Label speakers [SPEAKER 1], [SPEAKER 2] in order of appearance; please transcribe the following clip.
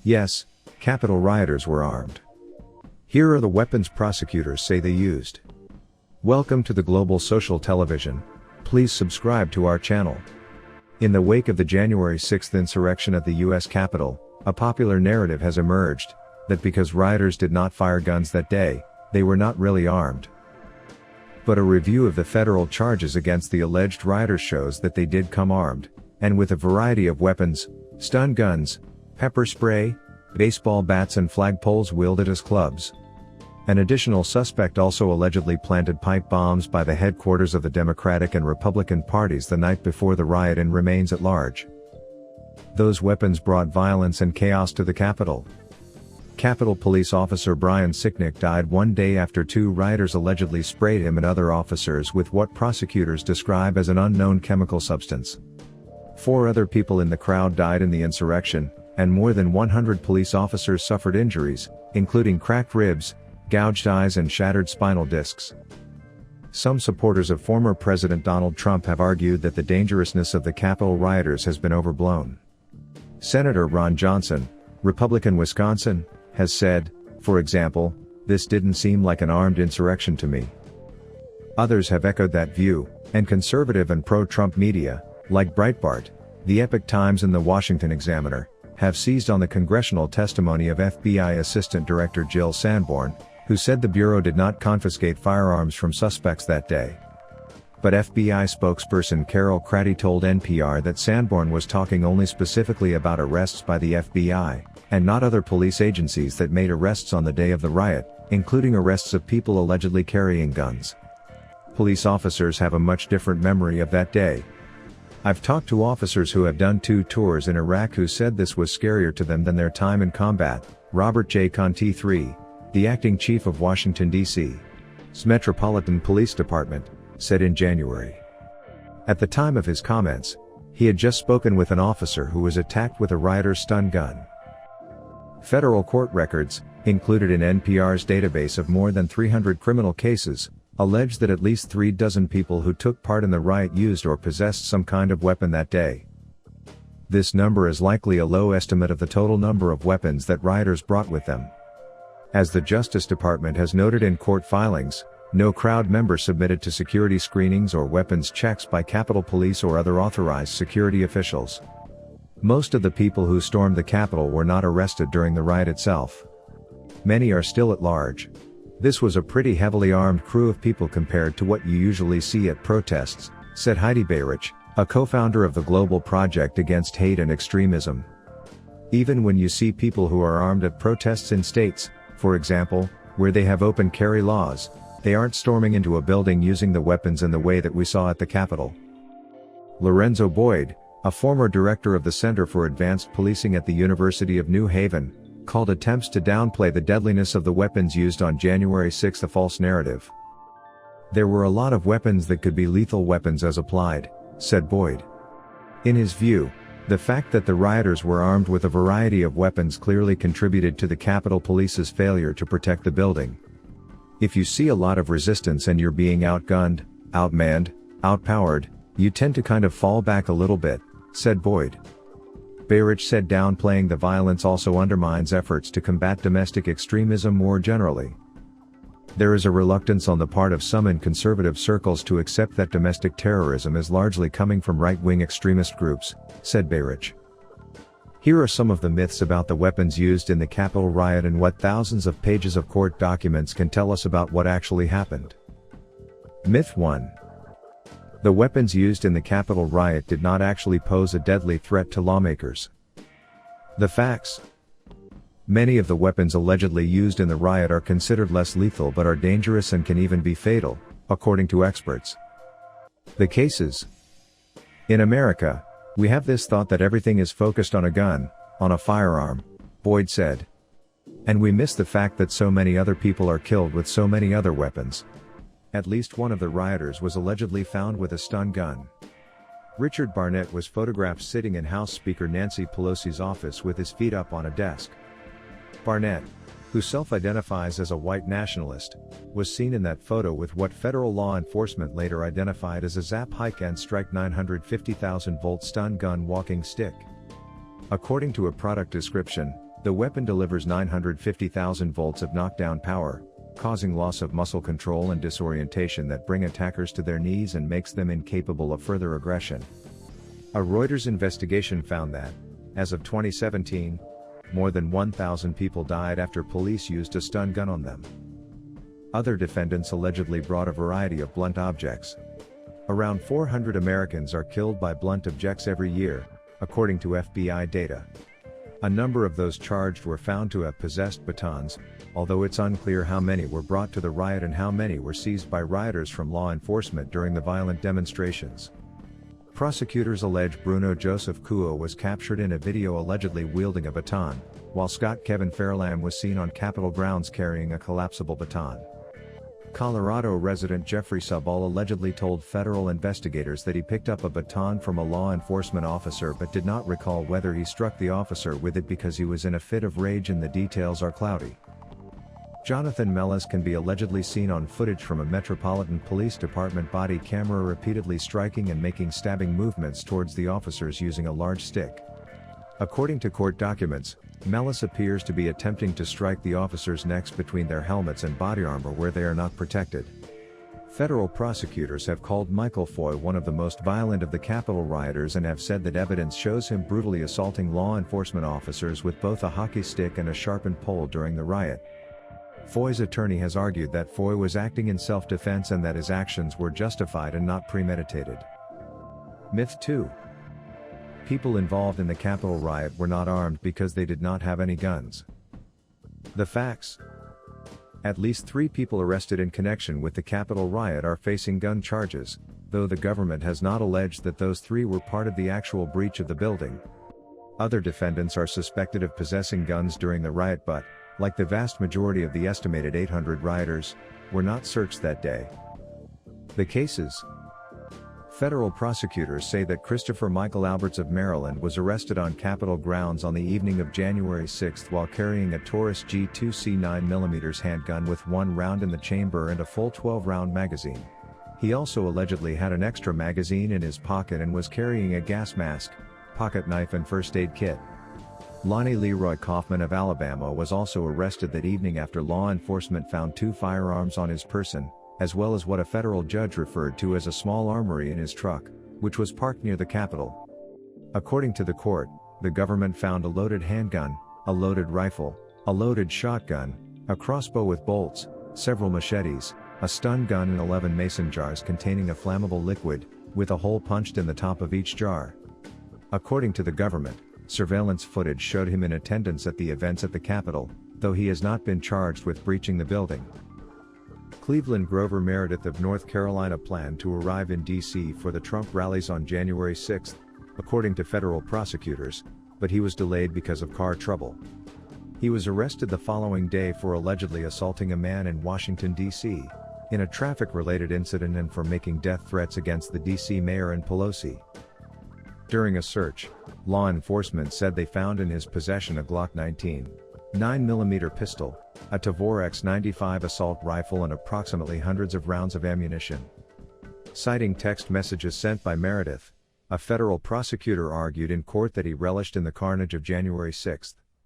[SPEAKER 1] Yes, Capitol rioters were armed. Here are the weapons prosecutors say they used. Welcome to the Global Social Television. Please subscribe to our channel. In the wake of the January 6th insurrection at the U.S. Capitol, a popular narrative has emerged that because rioters did not fire guns that day, they were not really armed. But a review of the federal charges against the alleged rioters shows that they did come armed, and with a variety of weapons: stun guns, pepper spray, baseball bats and flagpoles wielded as clubs. An additional suspect also allegedly planted pipe bombs by the headquarters of the Democratic and Republican parties the night before the riot and remains at large. Those weapons brought violence and chaos to the Capitol. Capitol Police Officer Brian Sicknick died one day after two rioters allegedly sprayed him and other officers with what prosecutors describe as an unknown chemical substance. 4 other people in the crowd died in the insurrection, and more than 100 police officers suffered injuries, including cracked ribs, gouged eyes and shattered spinal discs. Some supporters of former President Donald Trump have argued that the dangerousness of the Capitol rioters has been overblown. Senator Ron Johnson, Republican Wisconsin, has said, for example, "This didn't seem like an armed insurrection to me." Others have echoed that view, and conservative and pro-Trump media, like Breitbart, the Epoch Times and the Washington Examiner, have seized on the congressional testimony of FBI Assistant Director Jill Sanborn, who said the Bureau did not confiscate firearms from suspects that day. But FBI spokesperson Carol Craddy told NPR that Sanborn was talking only specifically about arrests by the FBI, and not other police agencies that made arrests on the day of the riot, including arrests of people allegedly carrying guns. Police officers have a much different memory of that day. I've talked to officers who have done 2 tours in Iraq who said this was scarier to them than their time in combat. Robert J. Conti III, the acting chief of Washington, D.C.'s Metropolitan Police Department, said in January. At the time of his comments, he had just spoken with an officer who was attacked with a rioter's stun gun. Federal court records, included in NPR's database of more than 300 criminal cases, allege that at least 3 dozen people who took part in the riot used or possessed some kind of weapon that day. This number is likely a low estimate of the total number of weapons that rioters brought with them. As the Justice Department has noted in court filings, no crowd member submitted to security screenings or weapons checks by Capitol Police or other authorized security officials. Most of the people who stormed the Capitol were not arrested during the riot itself. Many are still at large. This was a pretty heavily armed crew of people compared to what you usually see at protests, said Heidi Beirich, a co-founder of the Global Project Against Hate and Extremism. Even when you see people who are armed at protests in states, for example, where they have open carry laws, they aren't storming into a building using the weapons in the way that we saw at the Capitol. Lorenzo Boyd, a former director of the Center for Advanced Policing at the University of New Haven, called attempts to downplay the deadliness of the weapons used on January 6 a false narrative. "There were a lot of weapons that could be lethal weapons as applied," said Boyd. In his view, the fact that the rioters were armed with a variety of weapons clearly contributed to the Capitol Police's failure to protect the building. "If you see a lot of resistance and you're being outgunned, outmanned, outpowered, you tend to kind of fall back a little bit," said Boyd. Beirich said downplaying the violence also undermines efforts to combat domestic extremism more generally. "There is a reluctance on the part of some in conservative circles to accept that domestic terrorism is largely coming from right-wing extremist groups," said Beirich. Here are some of the myths about the weapons used in the Capitol riot and what thousands of pages of court documents can tell us about what actually happened. Myth 1. The weapons used in the Capitol riot did not actually pose a deadly threat to lawmakers. The facts. Many of the weapons allegedly used in the riot are considered less lethal but are dangerous and can even be fatal, according to experts. The cases. In America, we have this thought that everything is focused on a gun, on a firearm, Boyd said. And we miss the fact that so many other people are killed with so many other weapons. At least one of the rioters was allegedly found with a stun gun. Richard Barnett was photographed sitting in House Speaker Nancy Pelosi's office with his feet up on a desk. Barnett, who self-identifies as a white nationalist, was seen in that photo with what federal law enforcement later identified as a Zap Hike and Strike 950,000-volt stun gun walking stick. According to a product description, The weapon delivers 950,000 volts of knockdown power, causing loss of muscle control and disorientation that bring attackers to their knees and makes them incapable of further aggression. A Reuters investigation found that, as of 2017, more than 1,000 people died after police used a stun gun on them. Other defendants allegedly brought a variety of blunt objects. Around 400 Americans are killed by blunt objects every year, according to FBI data. A number of those charged were found to have possessed batons, although it's unclear how many were brought to the riot and how many were seized by rioters from law enforcement during the violent demonstrations. Prosecutors allege Bruno Joseph Kuo was captured in a video allegedly wielding a baton, while Scott Kevin Fairlamb was seen on Capitol grounds carrying a collapsible baton. Colorado resident Jeffrey Subal allegedly told federal investigators that he picked up a baton from a law enforcement officer but did not recall whether he struck the officer with it because he was in a fit of rage and the details are cloudy. Jonathan Mellis can be allegedly seen on footage from a Metropolitan Police Department body camera repeatedly striking and making stabbing movements towards the officers using a large stick. According to court documents, Mellis appears to be attempting to strike the officers' necks between their helmets and body armor where they are not protected. Federal prosecutors have called Michael Foy one of the most violent of the Capitol rioters and have said that evidence shows him brutally assaulting law enforcement officers with both a hockey stick and a sharpened pole during the riot. Foy's attorney has argued that Foy was acting in self-defense and that his actions were justified and not premeditated. Myth 2. People involved in the Capitol riot were not armed because they did not have any guns. The facts. At least 3 people arrested in connection with the Capitol riot are facing gun charges, though the government has not alleged that those 3 were part of the actual breach of the building. Other defendants are suspected of possessing guns during the riot but, like the vast majority of the estimated 800 rioters, were not searched that day. The cases. Federal prosecutors say that Christopher Michael Alberts of Maryland was arrested on Capitol grounds on the evening of January 6 while carrying a Taurus G2C 9mm handgun with 1 round in the chamber and a full 12-round magazine. He also allegedly had an extra magazine in his pocket and was carrying a gas mask, pocket knife and first aid kit. Lonnie Leroy Kaufman of Alabama was also arrested that evening after law enforcement found 2 firearms on his person, as well as what a federal judge referred to as a small armory in his truck, which was parked near the Capitol. According to the court, the government found a loaded handgun, a loaded rifle, a loaded shotgun, a crossbow with bolts, several machetes, a stun gun and 11 mason jars containing a flammable liquid, with a hole punched in the top of each jar. According to the government, surveillance footage showed him in attendance at the events at the Capitol, though he has not been charged with breaching the building. Cleveland Grover Meredith of North Carolina planned to arrive in D.C. for the Trump rallies on January 6, according to federal prosecutors, but he was delayed because of car trouble. He was arrested the following day for allegedly assaulting a man in Washington, D.C., in a traffic-related incident and for making death threats against the D.C. mayor and Pelosi. During a search, law enforcement said they found in his possession a Glock 19, 9mm pistol, a Tavor X95 assault rifle and approximately hundreds of rounds of ammunition. Citing text messages sent by Meredith, a federal prosecutor argued in court that he relished in the carnage of January 6.